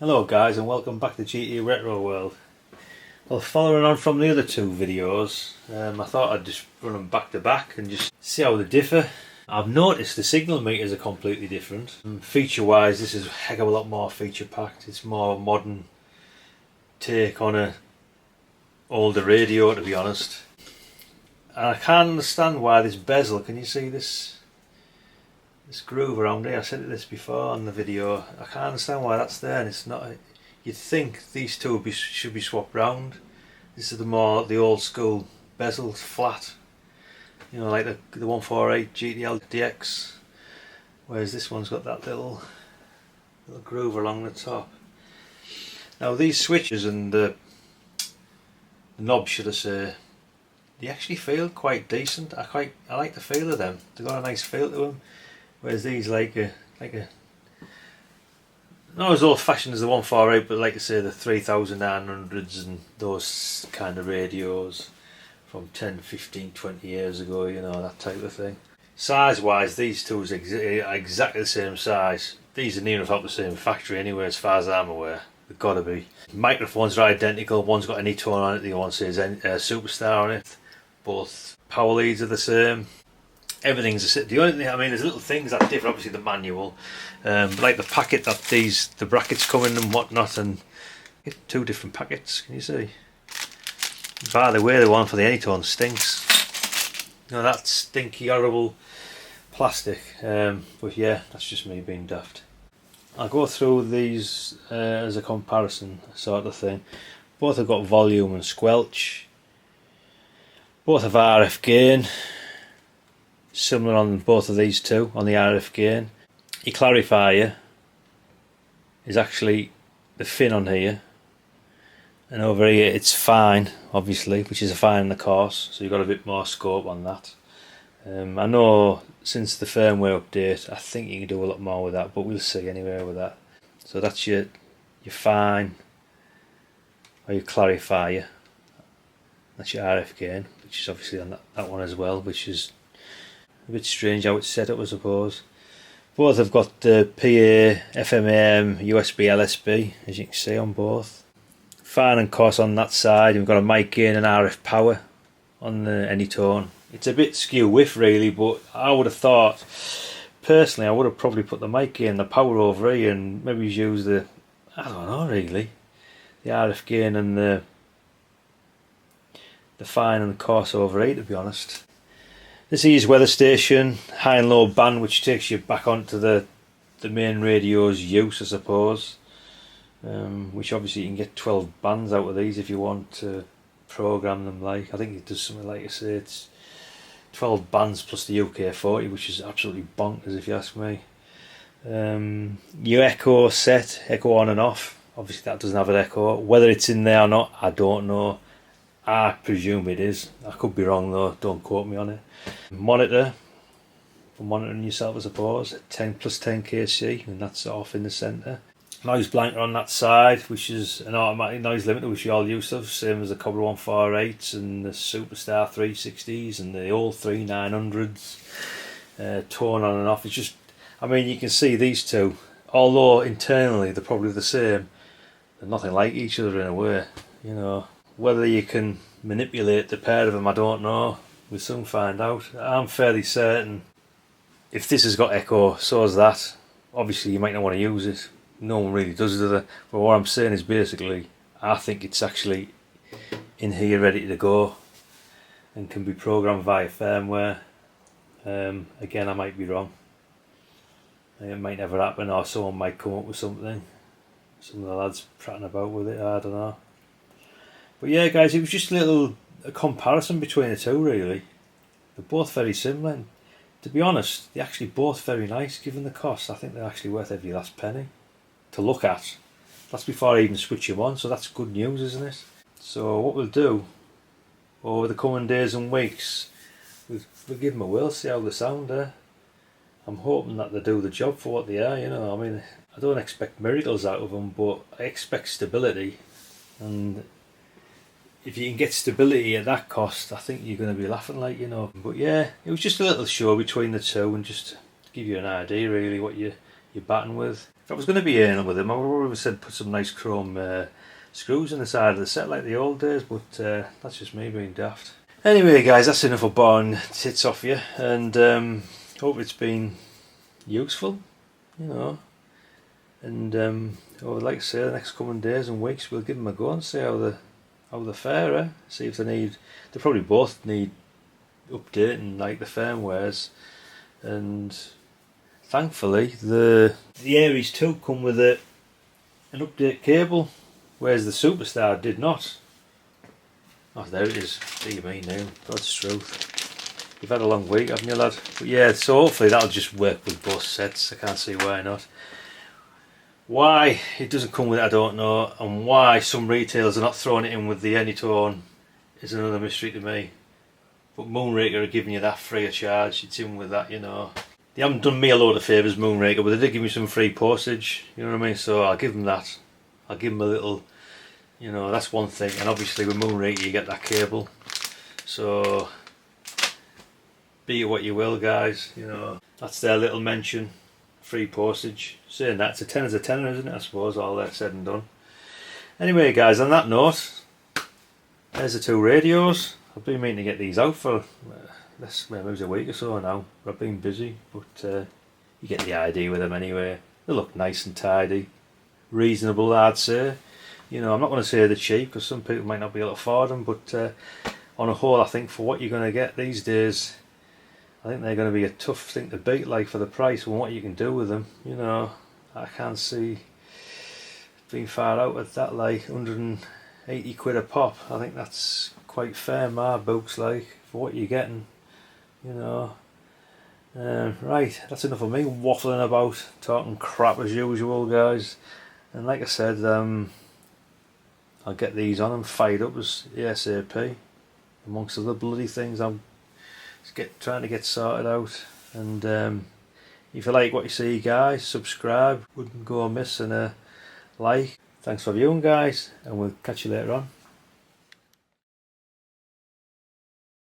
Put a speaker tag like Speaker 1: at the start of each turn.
Speaker 1: Hello guys, and welcome back to GT Retro World. Well, following on from the other two videos, I thought I'd just run them back to back and just see how they differ. I've noticed the signal meters are completely different. Feature wise, this is a heck of a lot more feature packed. It's more modern take on a older radio, to be honest. And I can't understand why this bezel, can you see this groove around here? I said this before on the video. I can't understand why that's there, and it's not. You'd think these two should be swapped round. This is the old school bezel, flat, you know, like the 148 GTL DX, whereas this one's got that little groove along the top. Now these switches and the knobs, should I say, they actually feel quite decent. I like the feel of them. They've got a nice feel to them. Whereas these not as old fashioned as the 148, but like I say, the 3900s and those kind of radios from 10, 15, 20 years ago, you know, that type of thing. Size wise, these two are exactly the same size. These are near enough out the same factory anyway, as far as I'm aware. They've got to be. Microphones are identical. One's got AnyTone on it, the other one says SuperStar on it. Both power leads are the same. Everything's the only thing, I mean, there's little things that differ, obviously the manual, but like the packet that the brackets come in and whatnot, and two different packets, can you see? By the way, the one for the AnyTone stinks. You know, that stinky, horrible plastic, but yeah, that's just me being daft. I'll go through these as a comparison sort of thing. Both have got volume and squelch. Both have RF gain. Similar on both of these two, on the RF gain. Your clarifier is actually the fin on here, and over here it's fine, obviously, which is a fine in the course, so you've got a bit more scope on that. I know since the firmware update, I think you can do a lot more with that, but we'll see anyway with that. So that's your fine, or your clarifier. That's your RF gain, which is obviously on that one as well, which is a bit strange how it's set up, I suppose. Both have got the PA, FM/AM, USB, LSB, as you can see on both. Fine and coarse on that side. We've got a mic gain and RF power on the AnyTone. It's a bit skew width really, but I would have thought, personally, I would have probably put the mic gain, the power over here, and maybe use the, I don't know really, the RF gain and the fine and the coarse over here, to be honest. This is weather station, high and low band, which takes you back onto the main radio's use, I suppose. Which obviously you can get 12 bands out of these if you want to program them. Like, I think it does something like I say, it's 12 bands plus the UK40, which is absolutely bonkers if you ask me. Your echo set, echo on and off. Obviously that doesn't have an echo. Whether it's in there or not, I don't know. I presume it is. I could be wrong though, don't quote me on it. Monitor, for monitoring yourself I suppose, 10 plus 10 kc, and that's off in the centre. Noise blanker on that side, which is an automatic noise limiter, which you all used to, same as the Cobra 148s and the SuperStar 360s and the old 3900s. Tone on and off. It's just, I mean, you can see these two, although internally they're probably the same, they're nothing like each other in a way, you know. Whether you can manipulate the pair of them, I don't know. We'll soon find out. I'm fairly certain if this has got echo, so has that. Obviously you might not want to use it. No one really does it. But what I'm saying is basically, I think it's actually in here ready to go and can be programmed via firmware. Again, I might be wrong. It might never happen, or someone might come up with something. Some of the lads prattling about with it, I don't know. But yeah guys, it was just a comparison between the two really. They're both very similar, and to be honest, they're actually both very nice given the cost. I think they're actually worth every last penny to look at. That's before I even switch them on, so that's good news, isn't it? So what we'll do over the coming days and weeks, we'll give them a whirl, see how they sound there. I'm hoping that they do the job for what they are, you know. I mean, I don't expect miracles out of them, but I expect stability, and if you can get stability at that cost, I think you're going to be laughing, like, you know. But yeah, it was just a little show between the two, and just to give you an idea really what your you're batting with. If I was going to be anal with them, I would have always said put some nice chrome screws in the side of the set like the old days, but that's just me being daft. Anyway guys, that's enough of boring tits off you, and hope it's been useful, you know. And I would like to say the next coming days and weeks we'll give them a go and see how they fare, eh? See if they probably both need updating, like the firmwares. And thankfully the Ares II come with an update cable, whereas the SuperStar did not. Oh, there it is. Dear me now, God's truth. You've had a long week, haven't you, lad? But yeah, so hopefully that'll just work with both sets. I can't see why not. Why it doesn't come with it, I don't know, and why some retailers are not throwing it in with the AnyTone is another mystery to me. But Moonraker are giving you that free of charge. It's in with that, you know. They haven't done me a load of favours, Moonraker, but they did give me some free postage, you know what I mean? So I'll give them that. I'll give them a little, you know, that's one thing. And obviously with Moonraker you get that cable. So be it what you will, guys, you know. That's their little mention. Free postage. Saying that, it's a tenner's a tenner, isn't it, I suppose, all that said and done. Anyway guys, on that note, there's the two radios. I've been meaning to get these out for maybe a week or so now. I've been busy, but you get the idea with them anyway. They look nice and tidy, reasonable, I'd say. You know, I'm not going to say they're cheap because some people might not be able to afford them, but on a whole, I think for what you're going to get these days, I think they're going to be a tough thing to beat, like for the price and what you can do with them. You know, I can't see being far out at that, like 180 quid a pop. I think that's quite fair, my books, like for what you're getting. You know, right, that's enough of me waffling about, talking crap as usual, guys. And like I said, I'll get these on and fired up as ASAP, amongst other bloody things I'm trying to get sorted out. And if you like what you see, guys, subscribe, wouldn't go amiss, and a like. Thanks for viewing, guys, and we'll catch you later on.